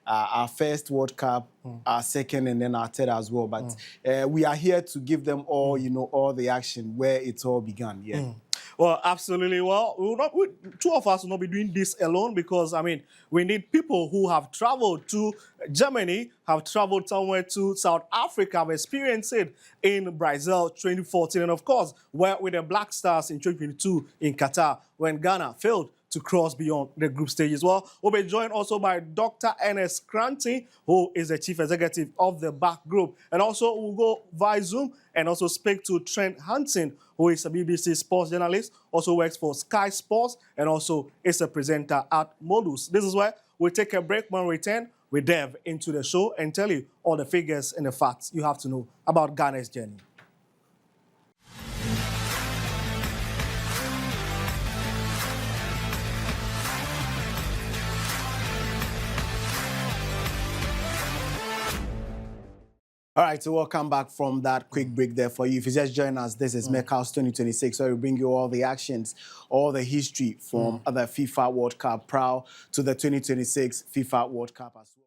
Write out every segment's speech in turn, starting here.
our first World Cup, our second, and then our third as well. But we are here to give them all, all the action where it all began. Yeah. Well, absolutely. Well, two of us will not be doing this alone because, we need people who have traveled to Germany, have traveled somewhere to South Africa, have experienced it in Brazil 2014, and of course, were with the Black Stars in 2022 in Qatar when Ghana failed to cross beyond the group stage as well. We'll be joined also by Dr. Ernest Cranton, who is the chief executive of the BAC Group. And also we'll go via Zoom and also speak to Trent Hansen, who is a BBC sports journalist, also works for Sky Sports, and also is a presenter at Modus. This is where we'll take a break. When we return, we delve into the show and tell you all the figures and the facts you have to know about Ghana's journey. All right, so welcome back from that quick break there for you. If you just join us, this is MECAUS 2026, where we bring you all the actions, all the history from the FIFA World Cup prior to the 2026 FIFA World Cup as well.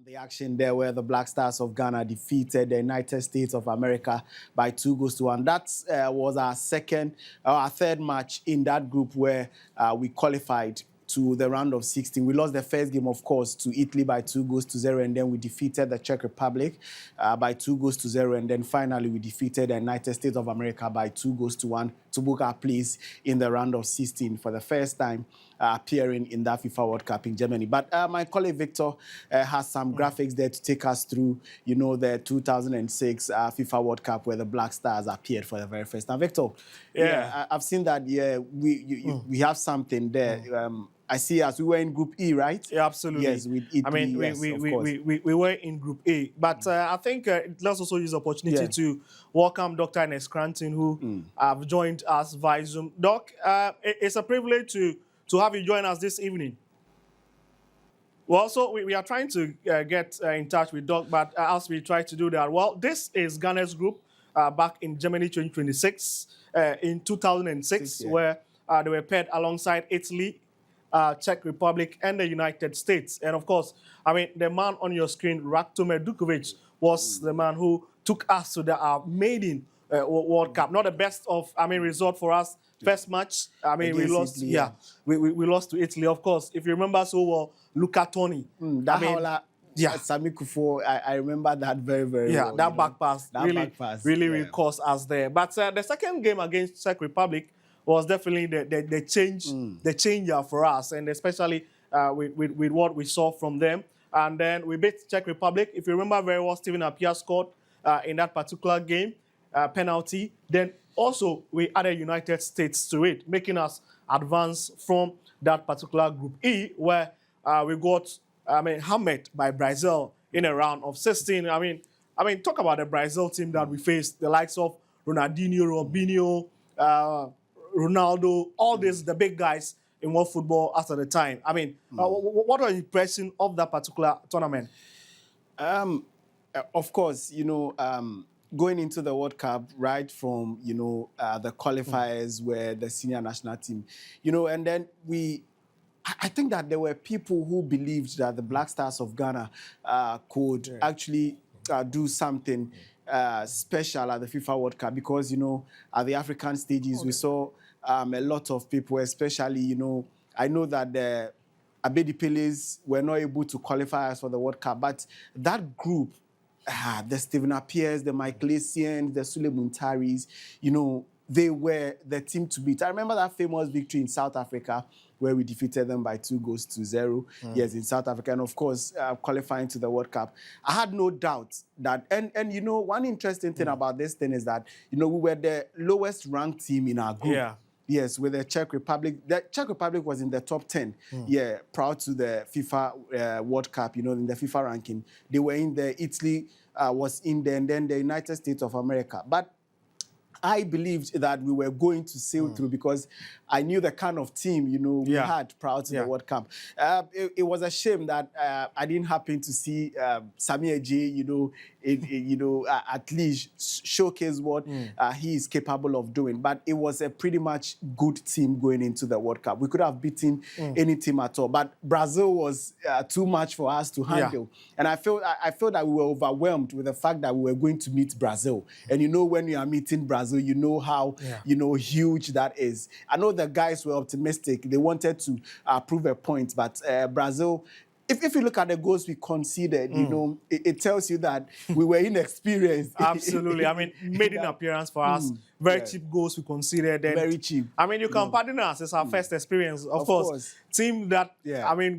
The action there where the Black Stars of Ghana defeated the United States of America by 2-1. That was our third match in that group where we qualified to the round of 16. We lost the first game, of course, to Italy by 2-0, and then we defeated the Czech Republic by 2-0, and then finally we defeated the United States of America by 2-1 to book our place in the round of 16 for the first time appearing in that FIFA World Cup in Germany. But my colleague Victor has some graphics there to take us through, the 2006 FIFA World Cup where the Black Stars appeared for the very first time. Victor, I've seen that. Yeah, we have something there. I see us. We were in Group E, right? Yeah, absolutely. Yes, with Italy. We were in Group A. But I think let's also use the opportunity to welcome Dr. Ernest Cranton, who have joined us via Zoom. Doc, it's a privilege to have you join us this evening. Well, so we are trying to get in touch with Doc, but as we try to do that, well, this is Ghana's group back in Germany 2026, in 2006, where they were paired alongside Italy, Czech Republic, and the United States. And of course, the man on your screen, Ratko Dukovic, was the man who took us to the maiden World Cup. Not the best of, result for us. First match, we lost. Italy, we lost to Italy, of course. If you remember so well, Luca Toni. Sami Kufo, I remember that very, very well. That back pass really cost us there. But the second game against Czech Republic was definitely the changer for us, and especially with what we saw from them. And then we beat Czech Republic. If you remember very well, Steven Appiah scored in that particular game, penalty. Then also we added United States to it, making us advance from that particular Group E, where we got hammered by Brazil in a round of 16. Talk about the Brazil team that we faced, the likes of Ronaldinho, Robinho, Ronaldo, all these, the big guys in world football at the time. What was the impression of that particular tournament? Of course, going into the World Cup, right from, the qualifiers were the senior national team, and then I think that there were people who believed that the Black Stars of Ghana could actually do something special at the FIFA World Cup because, at the African stages, we saw a lot of people, especially, I know that the Abedi Peles were not able to qualify us for the World Cup, but that group, the Stephen Appiahs, the Michael Essien, the Sule Muntaris, they were the team to beat. I remember that famous victory in South Africa where we defeated them by 2-0. Yes, in South Africa. And of course, qualifying to the World Cup. I had no doubt that, and one interesting thing about this thing is that, we were the lowest ranked team in our group. Yeah. Yes, with the Czech Republic. The Czech Republic was in the top 10, prior to the FIFA World Cup, in the FIFA ranking. They were in there. Italy was in there, and then the United States of America. But I believed that we were going to sail through because I knew the kind of team, we had prior to the World Cup. It was a shame that I didn't happen to see Sami Eji, at least showcase what he is capable of doing. But it was a pretty much good team going into the World Cup. We could have beaten any team at all. But Brazil was too much for us to handle. And I felt that we were overwhelmed with the fact that we were going to meet Brazil. And when you are meeting Brazil, you know how huge that is. I know the guys were optimistic. They wanted to prove a point, but Brazil, if you look at the goals we conceded, it tells you that we were inexperienced. Absolutely. I mean, maiden appearance for us. Very cheap goals we conceded. And, very cheap. I mean, you can pardon us. It's our first experience. Of course. Team that,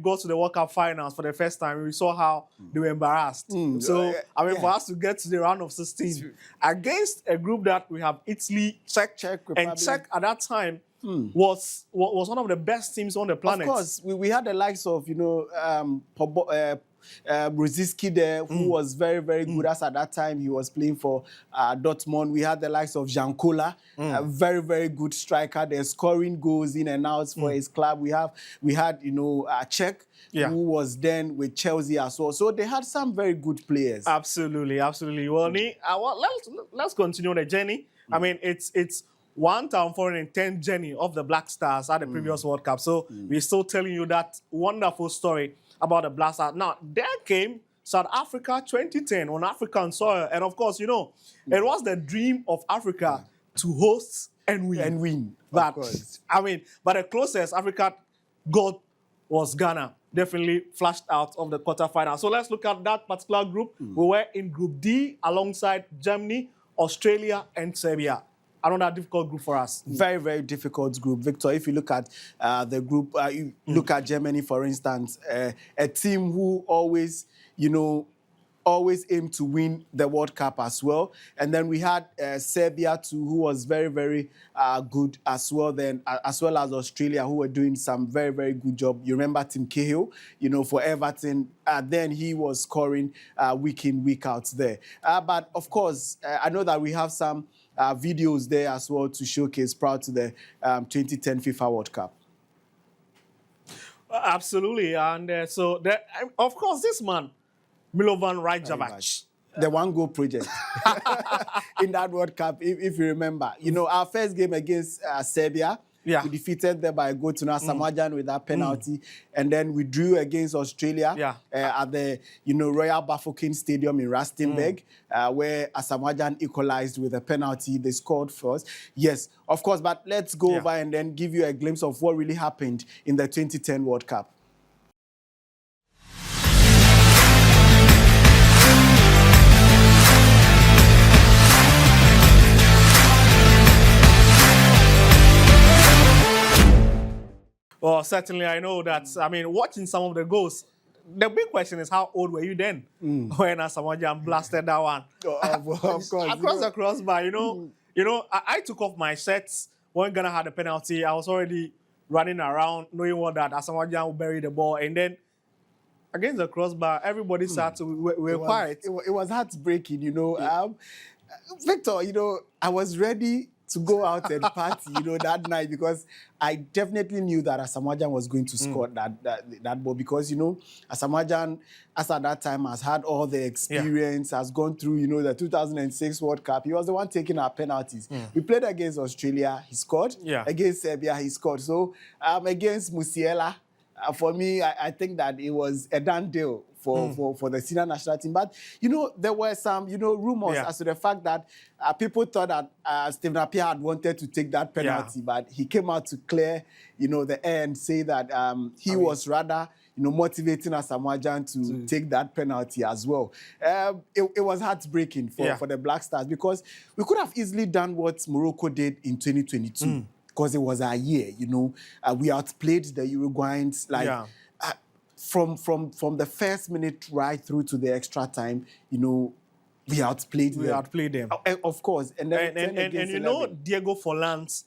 goes to the World Cup finals for the first time. We saw how they were embarrassed. So, for us to get to the round of 16 against a group that we have Italy, Czech Republic, and Czech at that time, was one of the best teams on the planet. Of course, we had the likes of Brzezinski there, who was very, very good. As at that time, he was playing for Dortmund. We had the likes of Jankola, a very, very good striker. They're scoring goals in and out for his club. We had Czech, who was then with Chelsea as well. So they had some very good players. Absolutely, absolutely. Well, let's continue the journey. I mean, it's 1,410 journey of the Black Stars at the previous World Cup. So we're still telling you that wonderful story about the Black Stars. Now, there came South Africa 2010 on African soil. And of course, it was the dream of Africa to host and win. But, but the closest Africa got was Ghana. Definitely flashed out of the quarterfinal. So let's look at that particular group. We were in Group D alongside Germany, Australia, and Serbia. Another difficult group for us. Very, very difficult group. Victor, if you look at the group, you look at Germany, for instance, a team who always aim to win the World Cup as well. And then we had Serbia too, who was very, very good as well. Then, as well as Australia, who were doing some very, very good job. You remember Tim Cahill, for Everton. Then he was scoring week in, week out there. But of course, I know that we have some videos there as well to showcase prior to the 2010 FIFA World Cup. Absolutely. And of course, this man, Milovan Rajovac. The one-goal project in that World Cup, if you remember. Our first game against Serbia, we defeated them by a goal to Samoa with that penalty. And then we drew against Australia at the Royal Bafokeng Stadium in Rustenburg, where Samoa equalized with a penalty. They scored first. Yes, of course, but let's go over and then give you a glimpse of what really happened in the 2010 World Cup. Well, certainly I know that, watching some of the goals, the big question is how old were you then when Asamoah blasted that one? Of course. Across the crossbar, I took off my sets when Ghana had the penalty. I was already running around knowing what that Asamoah would bury the ball. And then against the crossbar, everybody sat to we were quiet. It was heartbreaking, Victor, I was ready to go out and party, that night, because I definitely knew that Asamoah was going to score that ball, because, Asamoah, as at that time, has had all the experience, has gone through, the 2006 World Cup. He was the one taking our penalties. We played against Australia, he scored. Against Serbia, he scored. So, against Musiala, for me, I think that it was a done deal for the senior national team. But, there were some, rumors as to the fact that people thought that Steve Napier had wanted to take that penalty, but he came out to clear, the air and say that he was rather, motivating Asamoah to take that penalty as well. It was heartbreaking for the Black Stars, because we could have easily done what Morocco did in 2022. Because it was our year, we outplayed the Uruguayans, from the first minute right through to the extra time, we outplayed them. Of course. And Diego Forlan's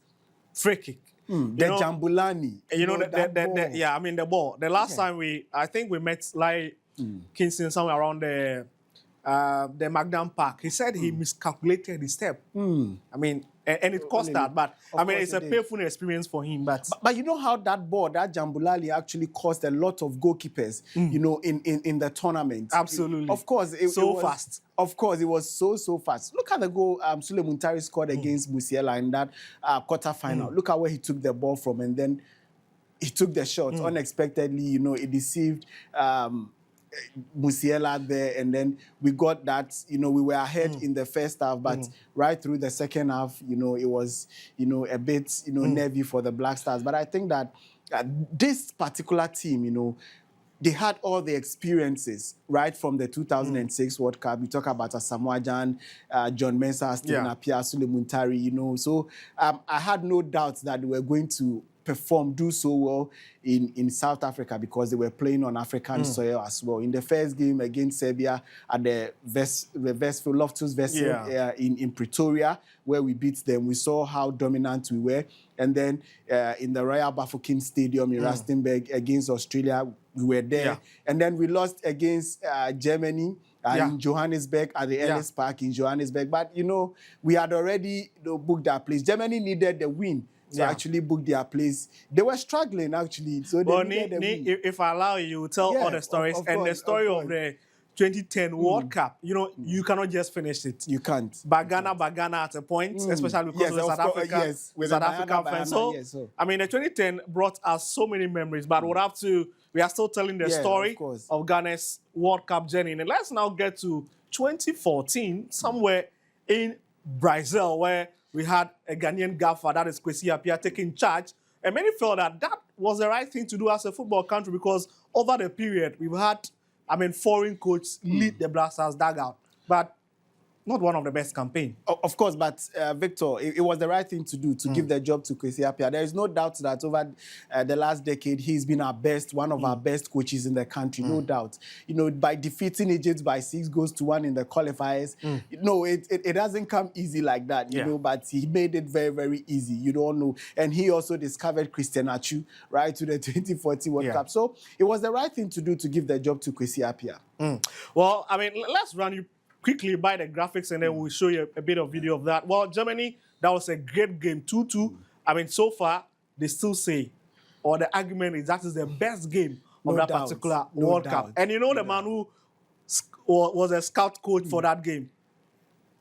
free kick. The Jambulani. The ball. The last time I think we met Kingston somewhere around the the Magdam Park. He said he miscalculated the step. I mean, and it cost that. But I mean, it's a painful experience for him. But you know how that ball, that Jambulali, actually cost a lot of goalkeepers, you know, in the tournament. Absolutely. Of course, it was fast. Of course, it was so fast. Look at the goal Sule Muntari scored against Musiala in that quarterfinal. Look at where he took the ball from, and then he took the shot unexpectedly. You know, it deceived Musiala there, and then we got that. You know, we were ahead in the first half, but right through the second half, you know, it was, you know, a bit, you know, nervy for the Black Stars. But I think that this particular team, you know, they had all the experiences right from the 2006 World Cup. You talk about Asamoah Gyan, John Mensah, Stephen Appiah, Sule Muntari, you know. So I had no doubts that they were going to do so well in South Africa because they were playing on African soil as well. In the first game against Serbia at the Loftus Versfeld in Pretoria, where we beat them, we saw how dominant we were. And then in the Royal Bafokeng Stadium in Rustenburg against Australia, we were there. Yeah. And then we lost against Germany in Johannesburg at the Ellis Park in Johannesburg. But, you know, we had already booked our place. Germany needed the win to actually book their place. They were struggling, actually. So they needed the win. If I allow you, tell all the stories. Of course, the story of the 2010 World Cup, you know, you cannot just finish it. You can't. Bagana at a point, especially because of South Africa. South African fans. So, I mean, the 2010 brought us so many memories, but we are still telling the story of Ghana's World Cup journey. And let's now get to 2014, somewhere in Brazil, where we had a Ghanaian gaffer, that is Kwesi Appiah, taking charge. And many felt that was the right thing to do as a football country because over the period, we've had, foreign coaches lead the Black Stars dugout. But not one of the best campaigns. Of course, but Victor, it was the right thing to do, to give the job to Kwesi Appiah. There is no doubt that over the last decade, he's been one of our best coaches in the country, no doubt. You know, by defeating Egypt by 6-1 in the qualifiers, no, it doesn't come easy like that, you know, but he made it very, very easy. You don't know. And he also discovered Christian Atsu, right, to the 2014 World Cup. So it was the right thing to do to give the job to Kwesi Appiah. Well, let's run you quickly by the graphics, and then we'll show you a bit of video of that. Well, Germany, that was a great game, 2-2. So far, they still say, or the argument is that is the best game of that particular World Cup. And you know the man who was a scout coach for that game?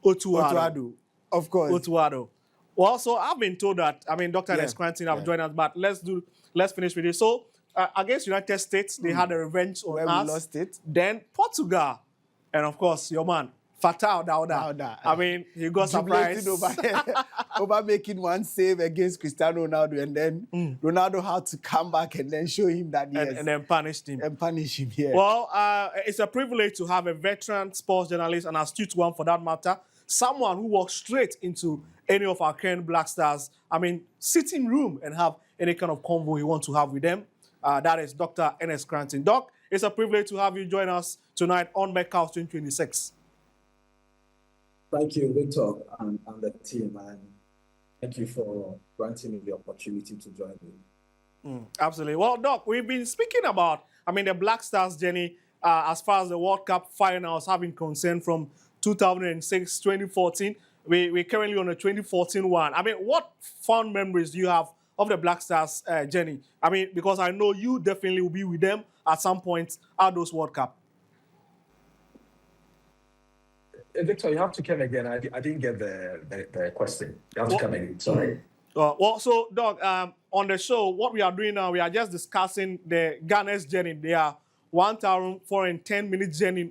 Otuado. Of course. Otuado. Well, so I've been told that, Dr. Nescranton have joined us, but let's finish with this. So, against United States, they had a revenge on us. We lost it. Then Portugal. And of course, your man, Fatal Dauda. He got surprised over making one save against Cristiano Ronaldo, and then Ronaldo had to come back and then show him that and then punished him. Yeah. Well, it's a privilege to have a veteran sports journalist, an astute one for that matter, someone who walks straight into any of our current Black Stars, sitting room and have any kind of convo you want to have with them. That is Dr. Nescranton. Doc, it's a privilege to have you join us tonight on MECAUS 2026. Thank you, Victor, and the team, and thank you for granting me the opportunity to join you. Absolutely. Well, Doc, we've been speaking about, the Black Stars journey as far as the World Cup finals have been concerned from 2006, 2014. We're currently on the 2014 one. What fond memories do you have of the Black Stars journey? Because I know you definitely will be with them at some point at those World Cup. Victor, you have to come again. I didn't get the question. You have to come again. Sorry. So, Doc, on the show, what we are doing now, we are just discussing the Ghana's journey. They are 1,410-minute journey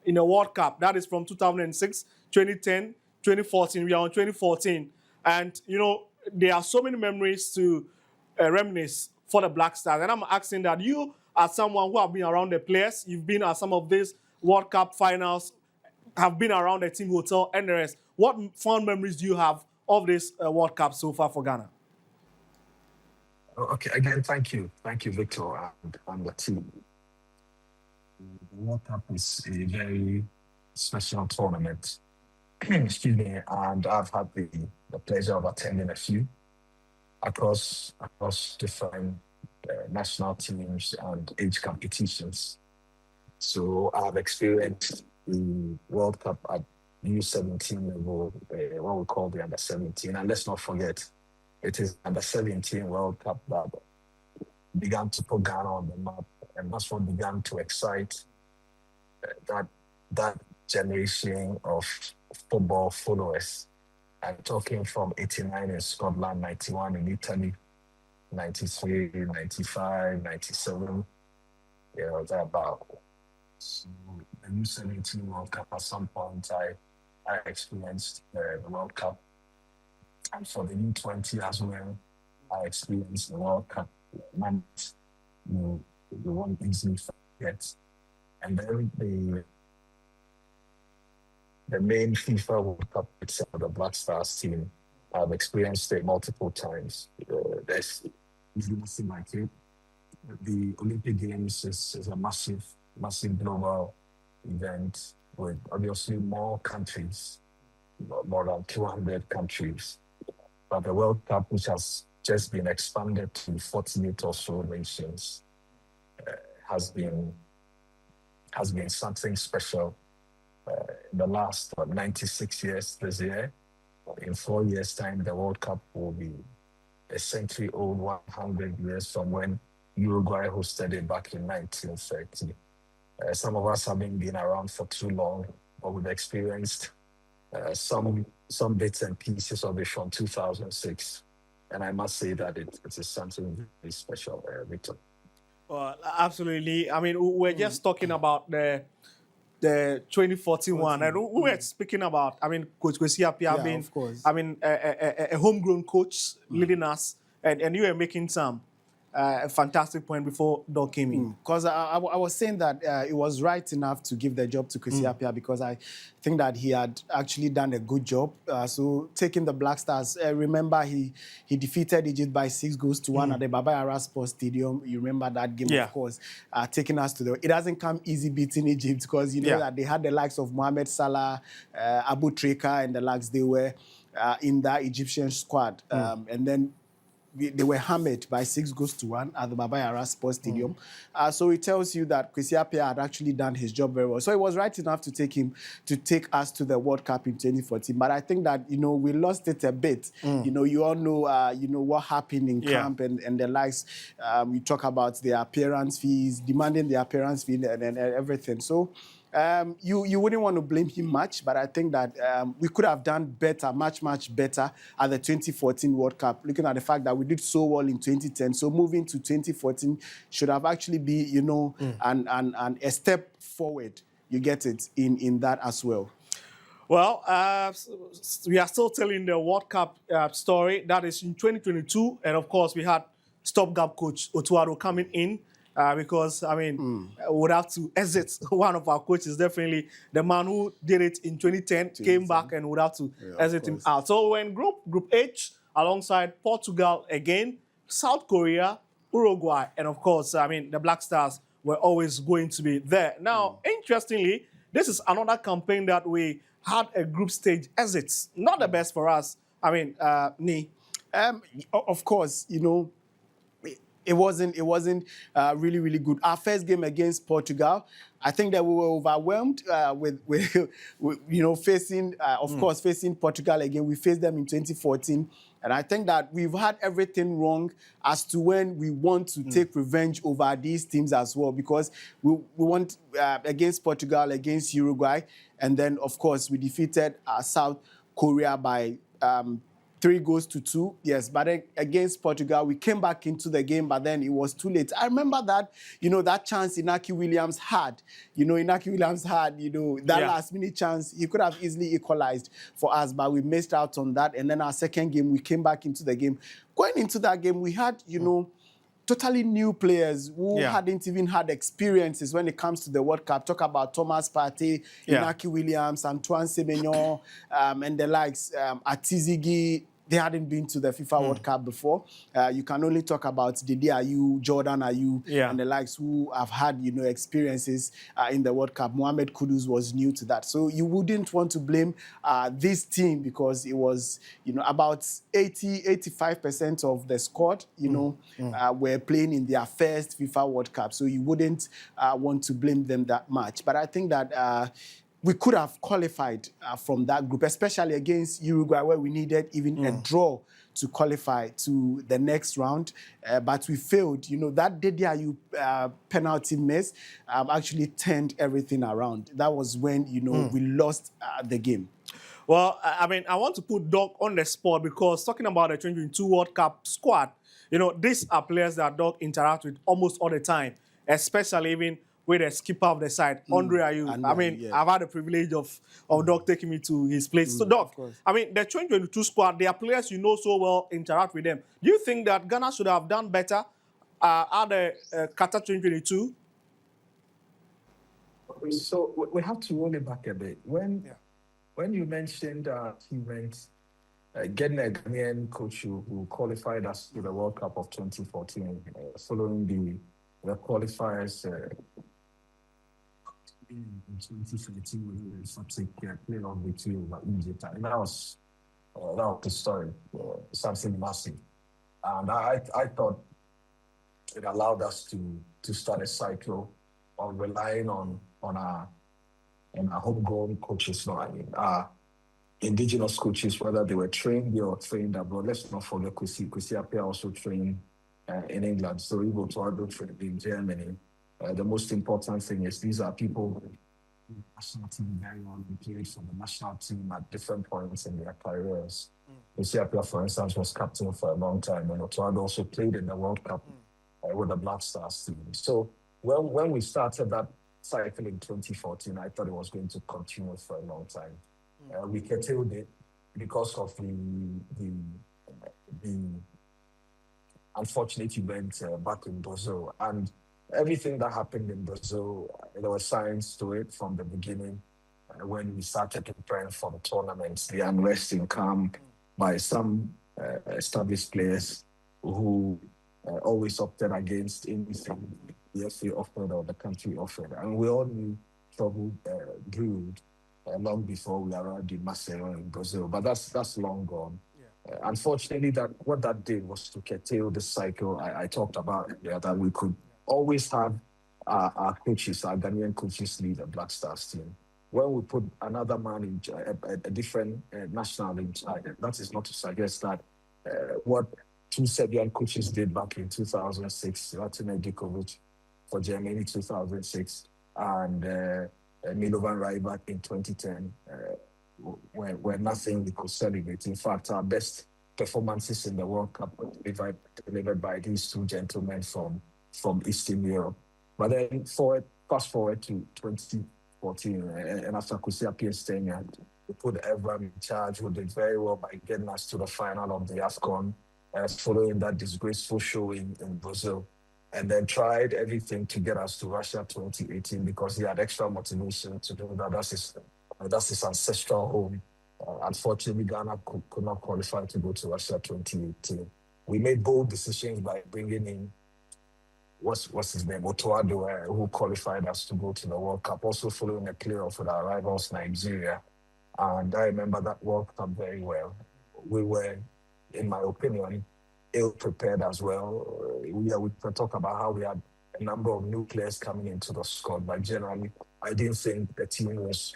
in the World Cup. That is from 2006, 2010, 2014. We are on 2014. And, there are so many memories to reminisce for the Black Stars. And I'm asking that you, as someone who have been around the players, you've been at some of these World Cup finals, have been around the team hotel and the rest. What fond memories do you have of this World Cup so far for Ghana? Okay, again, thank you. Thank you, Victor, and the team. The World Cup is a very special tournament. Excuse me, and I've had the pleasure of attending a few across different national teams and age competitions. So I've experienced the World Cup at U17 level, what we call the under-17. And let's not forget, it is under-17 World Cup that began to put Ghana on the map, and that's what began to excite that generation of football followers. I'm talking from 89 in Scotland, 91 in Italy, 93, 95, 97, thereabout. So the U17 World Cup, at some point, I experienced the World Cup. And for the U20 as well, I experienced the World Cup. Man, you won't easily forget. And then the main FIFA World Cup itself, the Black Stars team, I've experienced it multiple times. There's usually nothing like it. The Olympic Games is a massive global event with obviously more countries, more than 200 countries. But the World Cup, which has just been expanded to 48 or so nations, has been something special. In the last 96 years this year, in 4 years' time, the World Cup will be a century old, 100 years from when Uruguay hosted it back in 1930. Some of us haven't been around for too long, but we've experienced some bits and pieces of it from 2006. And I must say that it is something very special, Victor. Well, absolutely. I mean, we're just talking about the 2014 one, and we were speaking about, I mean, Coach Kwesi Appiah being, of course. I mean, a homegrown coach leading us, and you were making some fantastic point before Doc came in. Because I was saying that it was right enough to give the job to Kwesi Appiah because I think that he had actually done a good job. So taking the Black Stars, remember he defeated Egypt by 6-1 at the Baba Yara Sports Stadium. You remember that game, of course, taking us to it doesn't come easy beating Egypt because you know that they had the likes of Mohamed Salah, Abu Trika and the likes. They were in that Egyptian squad. And then they were hammered by 6-1 at the Baba Yara Sports Stadium. So it tells you that Kwesi Appiah had actually done his job very well. So it was right enough to take us to the World Cup in 2014. But I think that, you know, we lost it a bit. You know, you all know, what happened in camp and the likes. We talk about the appearance fees, demanding the appearance fee and everything. So you wouldn't want to blame him much, but I think that we could have done better, much better at the 2014 World Cup, looking at the fact that we did so well in 2010. So moving to 2014 should have actually be, you know, and a step forward. You get it in that as well. Well, we are still telling the World Cup story. That is in 2022. And of course, we had stopgap coach Otuado coming in. Because, I mean, we would have to exit one of our coaches, definitely the man who did it in 2010, came back and would have to exit him out. So we're in Group H, alongside Portugal again, South Korea, Uruguay, and of course, I mean, the Black Stars were always going to be there. Now, interestingly, this is another campaign that we had a group stage exit. Not the best for us. I mean, Ni. Of course, you know, it wasn't really good. Our first game against Portugal, I think that we were overwhelmed with you know, facing of course facing Portugal again. We faced them in 2014, and I think that we've had everything wrong as to when we want to take revenge over these teams as well, because we want against Portugal, against Uruguay, and then of course we defeated South Korea by 3-2. Yes, but then against Portugal, we came back into the game, but then it was too late. I remember that, you know, that chance Inaki Williams had. You know, Inaki Williams had, you know, that last-minute chance. He could have easily equalized for us, but we missed out on that. And then our second game, we came back into the game. Going into that game, we had, you know, totally new players who hadn't even had experiences when it comes to the World Cup. Talk about Thomas Partey, Inaki Williams, Antoine Semenyo, and the likes, Atizigi. They hadn't been to the FIFA World Cup before. You can only talk about Didi Ayew, Jordan Ayew, and the likes who have had, you know, experiences in the World Cup. Mohamed Kudus was new to that. So you wouldn't want to blame this team because it was, you know, about 85% of the squad, you know, were playing in their first FIFA World Cup. So you wouldn't want to blame them that much. But I think that we could have qualified from that group, especially against Uruguay, where we needed even a draw to qualify to the next round. But we failed. You know, that Dediayu penalty miss actually turned everything around. That was when, you know, we lost the game. Well, I mean, I want to put Doc on the spot because talking about the 2022 World Cup squad, you know, these are players that Doc interact with almost all the time, especially even with the skipper of the side, Andre Ayew. I mean, I've had the privilege of Doc taking me to his place. So, Doc, I mean, the 2022 squad, they are players you know so well, interact with them. Do you think that Ghana should have done better at the Qatar 2022? So we have to roll it back a bit. When you mentioned achievements, getting a Ghanaian coach who qualified us to the World Cup of 2014, following the qualifiers in 2013 with the subsequent playoff victory over Egypt. And that was the story, something massive. And I thought it allowed us to start a cycle of relying on our homegrown coaches. No, I mean, indigenous coaches, whether they were trained here or trained abroad. Let's not forget Kwesi Appiah also trained in England. So Ivo Tuado trained in Germany. The most important thing is these are people who national team very well and played for the national team at different points in their careers. Kwesi Appiah, for instance, was captain for a long time, and Tuado also played in the World Cup with the Black Stars team. So when we started that cycle in 2014, I thought it was going to continue for a long time. We curtailed it because of the unfortunate event back in Brazil. And everything that happened in Brazil, there were signs to it from the beginning. When we started preparing for the tournaments, the unrest in camp by some established players who always opted against anything the FA offered or the country offered. And we all knew trouble brewed long before we arrived in Maceió in Brazil, but that's long gone. Unfortunately, what that did was to curtail the cycle I talked about earlier, that we could always have our coaches, our Ghanaian coaches lead the Black Stars team. When we put another man in a different national in charge, that is not to suggest that what two Serbian coaches did back in 2006, Latin Dikovic for Germany 2006, and Milovan Rajback in 2010 were nothing we could celebrate. In fact, our best performances in the World Cup were delivered by these two gentlemen from Eastern Europe. But then fast forward to 2014, and after Kwesi Appiah's tenure, we put everyone in charge, who did very well by getting us to the final of the AFCON, following that disgraceful showing in Brazil. And then tried everything to get us to Russia 2018 because he had extra motivation to do that. That's his ancestral home. Unfortunately, Ghana could not qualify to go to Russia 2018. We made bold decisions by bringing in, what's his name, Otuado, who qualified us to go to the World Cup, also following a playoff with our rivals, Nigeria. And I remember that World Cup very well. We were, in my opinion, ill-prepared as well. We can talk about how we had a number of new players coming into the squad, but generally, I didn't think the team was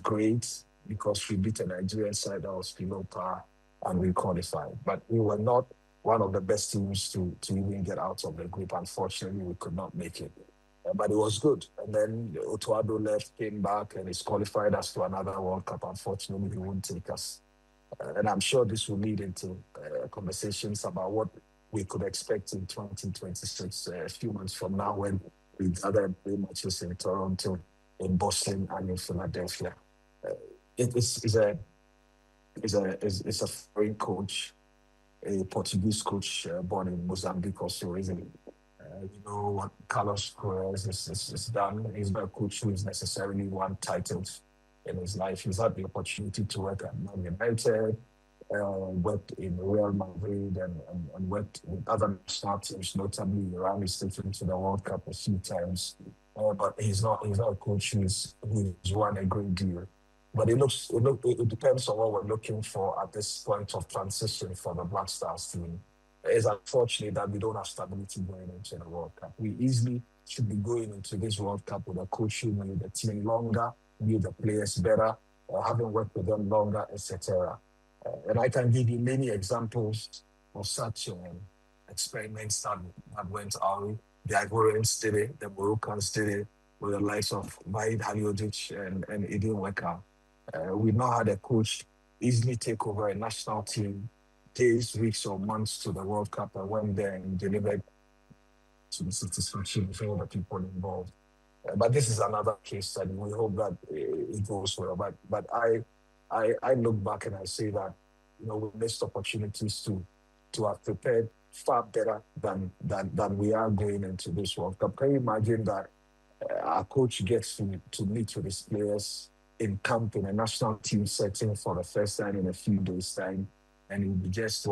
great because we beat a Nigerian side that was below par and we qualified. But we were not one of the best teams to even get out of the group. Unfortunately, we could not make it. But it was good. And then Otuado left, came back, and he's qualified us to another World Cup. Unfortunately, he wouldn't take us. And I'm sure this will lead into conversations about what we could expect in 2026, a few months from now, when we gather and play matches in Toronto, in Boston, and in Philadelphia. It's a foreign coach, a Portuguese coach born in Mozambique also, isn't it? You know what Carlos Queiroz is done. He's not a coach who is necessarily won titles in his life. He's had the opportunity to work at Man United, worked in Real Madrid, and worked with other national teams, notably Iran. He's taken to the World Cup a few times, but he's not a coach who's won a great deal. But it depends on what we're looking for at this point of transition for the Black Stars team. It's unfortunate that we don't have stability going into the World Cup. We easily should be going into this World Cup with a coach who knew the team longer knew the players better, having worked with them longer, etc. And I can give you many examples of such experiments that went our way. The Ivorians did it, the Moroccans did it, with the likes of Vaid Halilhodžić and it didn't work out. We now had a coach easily take over a national team days, weeks, or months to the World Cup and went there and delivered to the satisfaction of all the people involved. But this is another case study. We hope that it goes well. But I look back and I say that we missed opportunities to have prepared far better than we are going into this World Cup. Can you imagine that our coach gets to meet with his players in camp in a national team setting for the first time in a few days' time, and it will be just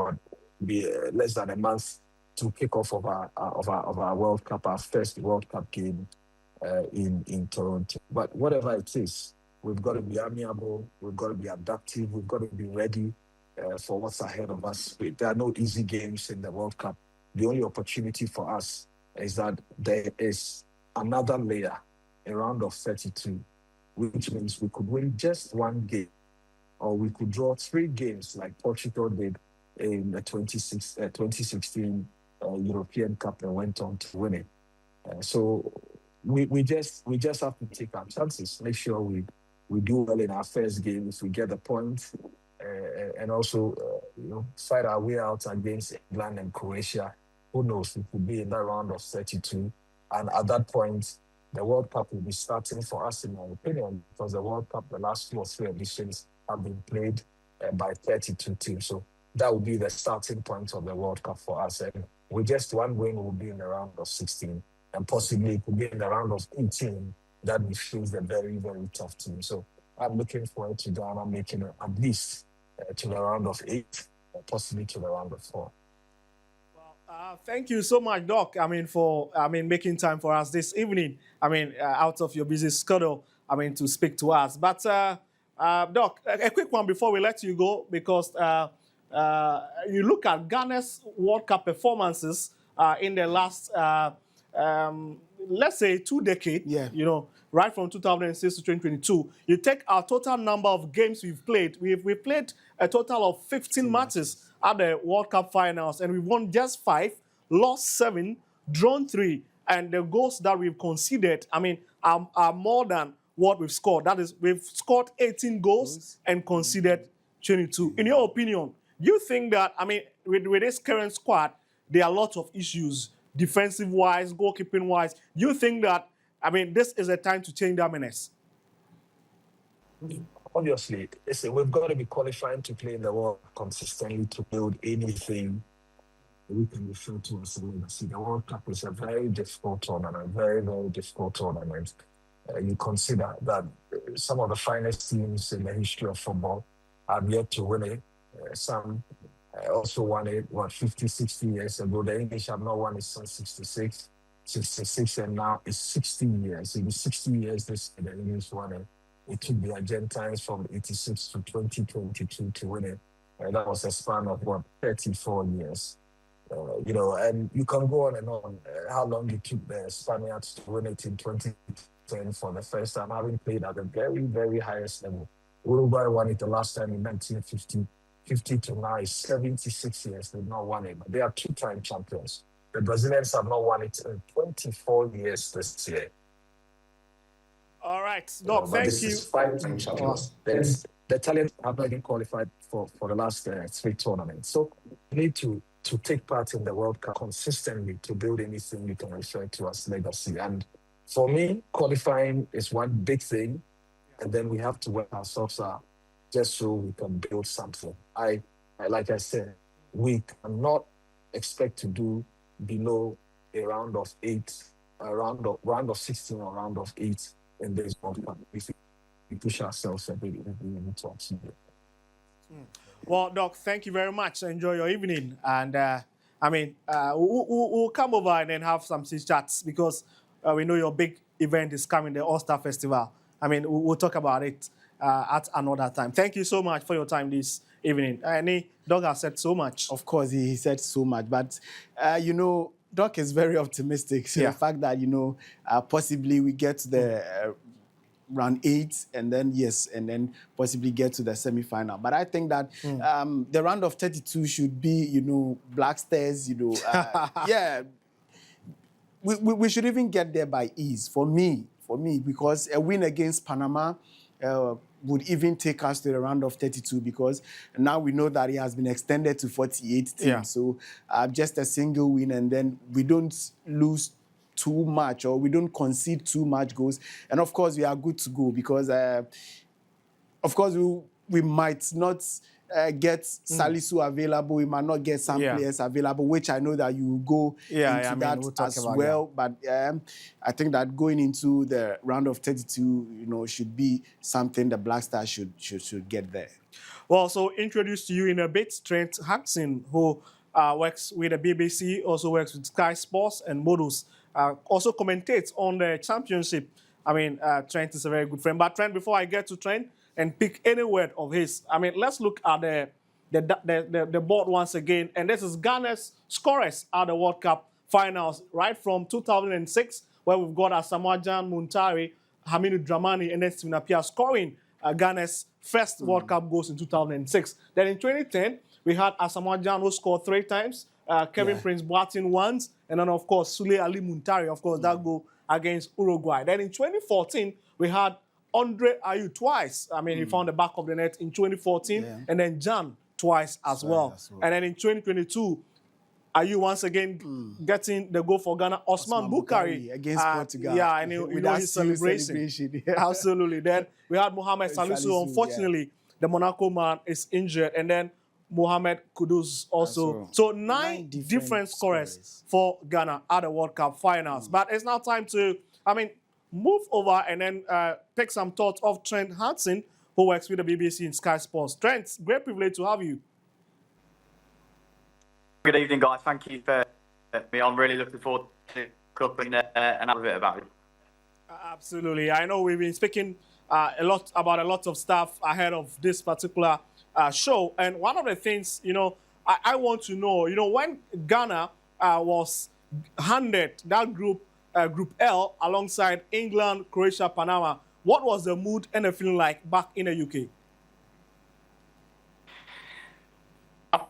less than a month to kick off of our World Cup, our first World Cup game in Toronto. But whatever it is, we've got to be amiable, we've got to be adaptive, we've got to be ready for what's ahead of us. There are no easy games in the World Cup. The only opportunity for us is that there is another layer, a round of 32, which means we could win just one game, or we could draw 3 games like Portugal did in the 2016 European Cup and went on to win it. So we just have to take our chances, make sure we do well in our first game if we get the point, and also fight our way out against England and Croatia. Who knows? We could be in that round of 32, and at that point, the World Cup will be starting for us, in my opinion, because the World Cup, the last 2 or 3 editions have been played by 32 teams. So that will be the starting point of the World Cup for us. And with just one win, we'll be in the round of 16. And possibly it could be in the round of 18 that we face a very, very tough team. So I'm looking forward to Ghana making it at least to the round of 8, possibly to the round of 4. Thank you so much, Doc. For making time for us this evening. Out of your busy schedule. To speak to us. But Doc, a quick one before we let you go, because you look at Ghana's World Cup performances in the last, let's say, 2 decades. Yeah. Right from 2006 to 2022. You take our total number of games we've played. We've played a total of 15 matches at the World Cup finals, and we've won just 5, lost 7, drawn 3, and the goals that we've conceded, are more than what we've scored. That is, we've scored 18 goals and conceded 22. In your opinion, do you think that, with this current squad, there are lots of issues, defensive-wise, goalkeeping-wise? Do you think that, this is a time to change that menace? Obviously, listen, we've got to be qualifying to play in the world consistently to build anything we can refer to as a legacy. The World Cup is a very difficult tournament, very, very difficult tournament. You consider that some of the finest teams in the history of football have yet to win it. Some also won it, 50, 60 years ago. The English have not won it since 66, and now it's 60 years. It was 60 years this year the English won it. It took the Argentines from 86 to 2022 to win it. That was a span of 34 years. And you can go on and on. How long it took the Spaniards to win it in 2010 for the first time, having played at the very, very highest level. Uruguay won it the last time in 1950. 50 to now is 76 years they've not won it, but they are 2-time champions. The Brazilians have not won it in 24 years this year. All right, Doc, thank this you. Is 5-time champions. The Italians have not been qualified for the last 3 tournaments. So you need to take part in the World Cup consistently to build anything you can refer to as legacy. And for me, qualifying is one big thing, and then we have to work ourselves out just so we can build something. Like I said, we cannot expect to do below a round of 8, a round of 16 or round of 8 in this World Cup. If we push ourselves a bit, we'll be able to achieve it. Well, Doc, thank you very much. Enjoy your evening. And we'll come over and then have some chats, because we know your big event is coming, the All-Star Festival. We'll talk about it at another time. Thank you so much for your time this evening. Doc has said so much. Of course, he said so much. But, Doc is very optimistic. So the fact that, possibly we get the round 8, and then possibly get to the semi-final. But I think that the round of 32 should be, Black Stars, yeah. We should even get there by ease, for me, because a win against Panama would even take us to the round of 32, because now we know that it has been extended to 48 teams. Yeah. So just a single win, and then we don't lose too much, or we don't concede too much goals. And of course, we are good to go, because of course we might not get Salisu available. We might not get some players available, which I know that you will go into that we'll as well. But I think that going into the round of 32, should be something the Black Stars should get there. Well, so introduce to you in a bit Trent Hudson, who works with the BBC, also works with Sky Sports and Modus, also commentates on the championship. I mean, Trent is a very good friend. But Trent, before I get to Trent and pick any word of his, I mean, let's look at the board once again. And this is Ghana's scorers at the World Cup finals, right from 2006, where we've got Asamoah Gyan, Muntari, Hamidu Dramani, and then Stephen Appiah scoring Ghana's first World Cup goals in 2006. Then in 2010, we had Asamoah Gyan, who scored 3 times, Kevin Prince Boateng once, and then, of course, Sule Ali Muntari, of course, that goal against Uruguay. Then in 2014, we had Andre Ayew twice. I mean, he found the back of the net in 2014, and then Gyan twice as well. And then in 2022, Ayew once again getting the goal for Ghana. Osman Bukari against Portugal. Yeah, and you know his celebration. Absolutely. Then we had Mohamed Salisu. Unfortunately, the Monaco man is injured. And then Mohamed Kudus also. So 9 different scorers for Ghana at the World Cup finals. But it's now time to, move over and then pick some thoughts of Trent Hudson, who works with the BBC and Sky Sports. Trent, great privilege to have you. Good evening, guys. Thank you for me. I'm really looking forward to covering and have a bit about it. Absolutely. I know we've been speaking a lot of stuff ahead of this particular show. And one of the things, I want to know, when Ghana was handed that Group L alongside England, Croatia, Panama, what was the mood and the feeling like back in the UK?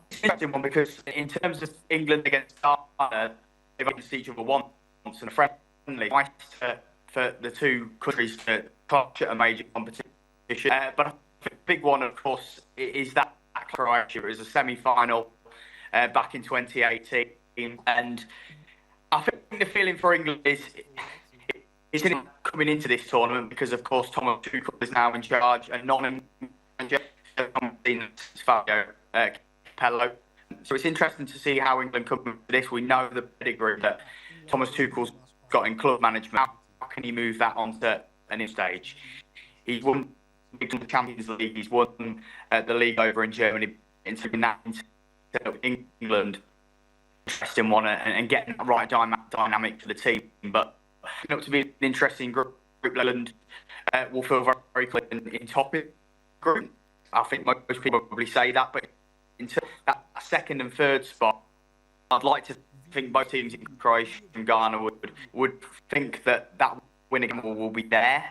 It's an interesting one, because in terms of England against Ghana, they've only seen each other once in a friendly. Nice for the two countries to clutch at a major competition. But the big one, of course, is that Croatia. It was a semi-final back in 2018, and I think the feeling for England is coming into this tournament, because, of course, Thomas Tuchel is now in charge, and Capello. So it's interesting to see how England come to this. We know the pedigree that Thomas Tuchel's got in club management. How can he move that onto a new stage? He's won the Champions League. He's won the league over in Germany. Into England, interesting one, and getting that right dynamic for the team. But to be an interesting group, England will feel very, very clear in top of the group. I think most people probably say that, but into that second and third spot, I'd like to think both teams in Croatia and Ghana would think that win again will be there.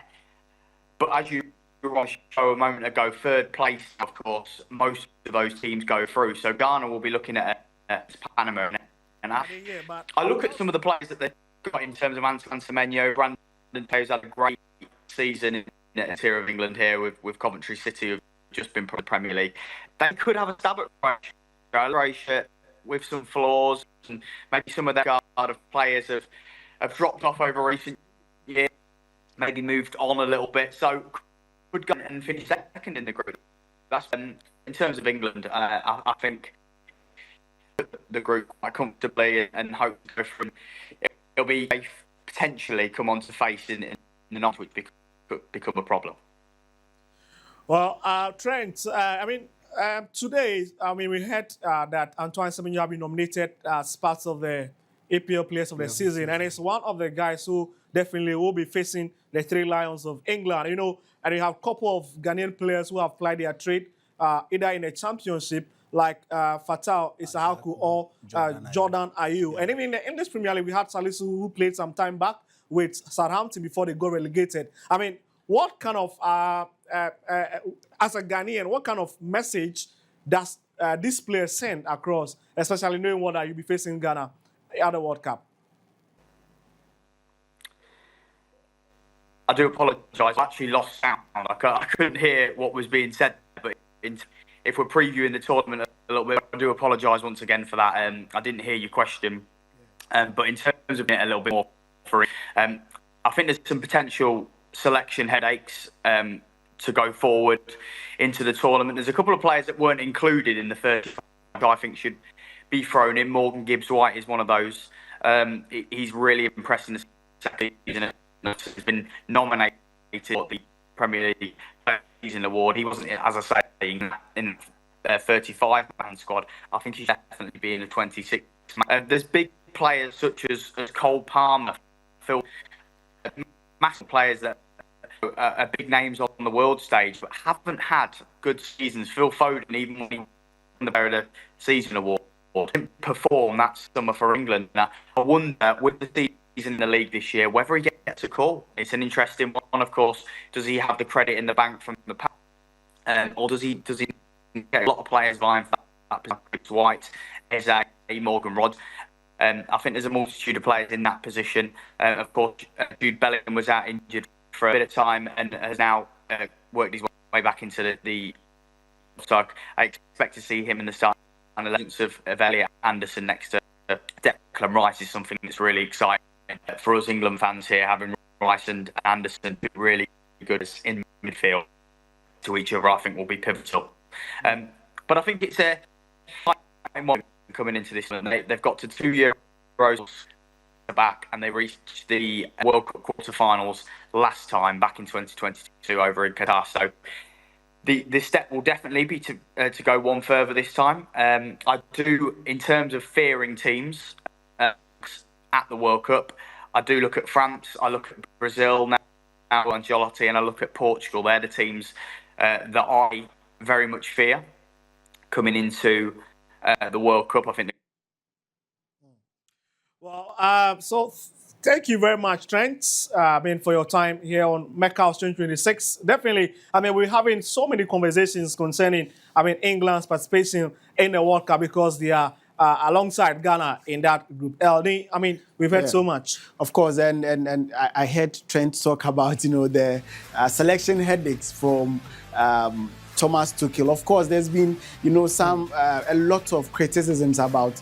But as you were on the show a moment ago, third place, of course, most of those teams go through. So Ghana will be looking at Panama. And I look at some of the players that they've got in terms of Antoine Semenyo. Brandon Taylor's had a great season in the tier of England here with Coventry City, who've just been pro the Premier League. They could have a stab at Croatia with some flaws, and maybe some of their guard of players have dropped off over recent years, maybe moved on a little bit. So could go and finish second in the group. That's in terms of England. I think the group quite comfortably, and hope to go from. It'll be potentially come on to face in the north, which could become a problem. Well, Trent, today, we heard that Antoine Semenyo has been nominated as part of the APL Players of the Season, and it's one of the guys who definitely will be facing the 3 Lions of England. And you have a couple of Ghanaian players who have plied their trade either in the championship, like Fatal Isahaku or Jordan Ayew. And even in this Premier League, we had Salisu, who played some time back with Southampton before they got relegated. what kind of, as a Ghanaian, what kind of message does this player send across, especially knowing what you'll be facing Ghana at the World Cup? I do apologise. I actually lost sound. I couldn't hear what was being said. But if we're previewing the tournament a little bit, I do apologise once again for that. I didn't hear your question. But in terms of it a little bit more free, I think there's some potential selection headaches to go forward into the tournament. There's a couple of players that weren't included in the first, I think should be thrown in. Morgan Gibbs-White is one of those. He's really impressed in the second season. He's been nominated for the Premier League Season Award. He wasn't, as I say, in 35-man squad. I think he's definitely be in the 26. There's big players such as Cole Palmer, Phil, massive players that are big names on the world stage, but haven't had good seasons. Phil Foden, even when he won the Player of the Season Award, didn't perform that summer for England. Now, I wonder, with the season in the league this year, whether he gets a call. It's an interesting one, of course. Does he have the credit in the bank from the past? Or does he get a lot of players vying for that? White, Eze, Morgan Rod. I think there's a multitude of players in that position. Of course, Jude Bellingham was out injured for a bit of time and has now worked his way back into the so I expect to see him in the start. And the legends of Elliot Anderson next to Declan Rice is something that's really exciting for us England fans here, having Rice and Anderson really good in midfield to each other. I think will be pivotal. But I think it's a coming into this. They've got to 2 Euros back, and they reached the World Cup quarterfinals last time back in 2022 over in Qatar. So the step will definitely be to go one further this time. I do, in terms of fearing teams at the World Cup, I do look at France, I look at Brazil now, Ancelotti, and I look at Portugal. They're the teams that I very much fear coming into the World Cup. I think. Well, so thank you very much, Trent, for your time here on MECAUS 2026. Definitely, we're having so many conversations concerning, England's participation in the World Cup because they are alongside Ghana in that group. LD, we've heard so much. Of course, and I heard Trent talk about, the selection headaches from Thomas Tuchel. Of course, there's been, a lot of criticisms about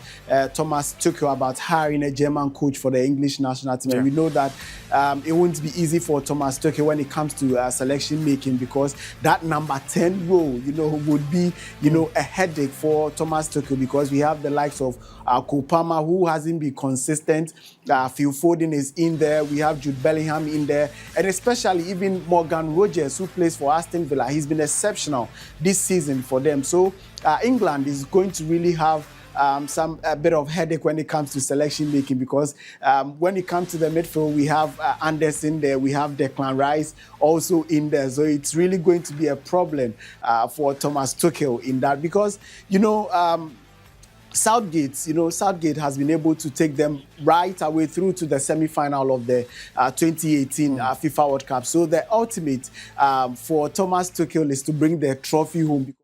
Thomas Tuchel about hiring a German coach for the English national team. Yeah. And we know that it won't be easy for Thomas Tuchel when it comes to selection making, because that number 10 role, would be, a headache for Thomas Tuchel, because we have the likes of Cole Palmer, who hasn't been consistent. Phil Foden is in there. We have Jude Bellingham in there. And especially even Morgan Rogers, who plays for Aston Villa. He's been exceptional this season for them. So England is going to really have a bit of headache when it comes to selection making, because when it comes to the midfield, we have Anderson there, we have Declan Rice also in there. So it's really going to be a problem for Thomas Tuchel in that, because, Southgate has been able to take them right away through to the semi-final of the 2018 FIFA World Cup. So the ultimate for Thomas Tuchel is to bring the trophy home.